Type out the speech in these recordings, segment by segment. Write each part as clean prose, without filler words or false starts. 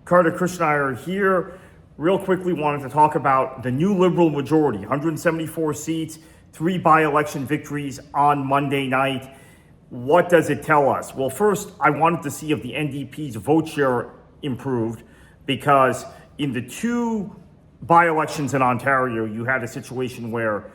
Carter, Chris and I are here. Real quickly, wanted to talk about the new Liberal majority, 174 seats, 3 by-election victories on Monday night. What does it tell us? Well, first, I wanted to see if the NDP's vote share improved, because in the 2 by-elections in Ontario, you had a situation where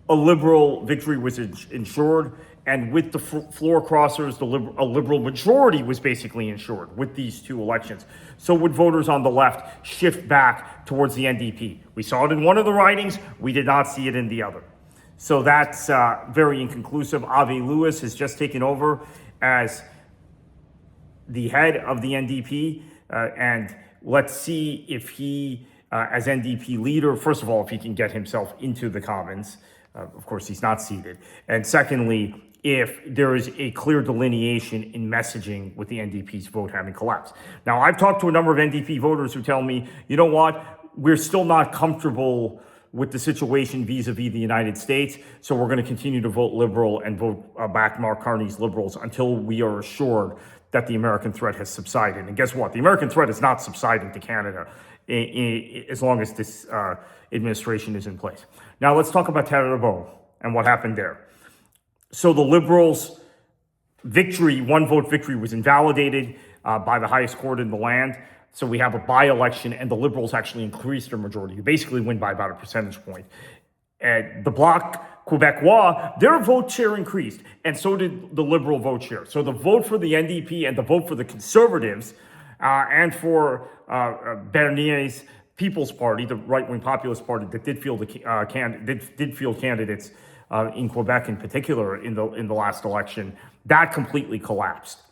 a Liberal victory was ensured, and with the floor crossers, a Liberal majority was basically ensured with these 2 elections. So would voters on the left shift back towards the NDP? We saw it in one of the ridings, we did not see it in the other. So that's very inconclusive. Avi Lewis has just taken over as the head of the NDP, and let's see if he, as NDP leader, first of all, if he can get himself into the Commons. Of course, he's not seated. And secondly, if there is a clear delineation in messaging with the NDP's vote having collapsed. Now, I've talked to a number of NDP voters who tell me, you know what, we're still not comfortable with the situation vis-a-vis the United States, so we're going to continue to vote Liberal and vote back Mark Carney's Liberals until we are assured that the American threat has subsided. And guess what? The American threat is not subsiding to Canada as long as this administration is in place. Now, let's talk about Terrebonne and what happened there. So the Liberals' victory, 1-vote victory, was invalidated by the highest court in the land. So we have a by-election, and the Liberals actually increased their majority. You basically win by about a percentage point. And the Bloc Québécois, their vote share increased, and so did the Liberal vote share. So the vote for the NDP and the vote for the Conservatives and for Bernier's People's Party, the right-wing populist party that did field candidates in Quebec in particular in the last election, that completely collapsed.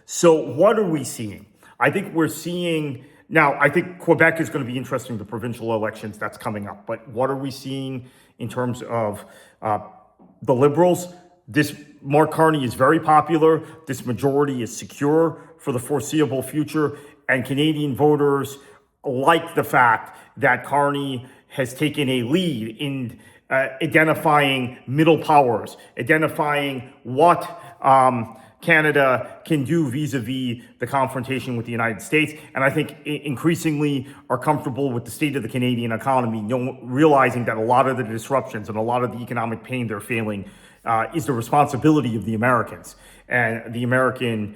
So what are we seeing? I think we're seeing, now I think Quebec is going to be interesting, the provincial elections that's coming up, but what are we seeing in terms of the Liberals? This Mark Carney is very popular. This majority is secure for the foreseeable future, and Canadian voters like the fact that Carney has taken a lead in identifying middle powers, identifying what Canada can do vis-a-vis the confrontation with the United States. And I think increasingly are comfortable with the state of the Canadian economy, realizing that a lot of the disruptions and a lot of the economic pain they're feeling is the responsibility of the Americans and the American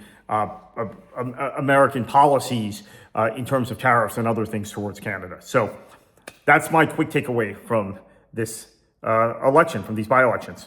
policies in terms of tariffs and other things towards Canada. So that's my quick takeaway from this election, from these by-elections.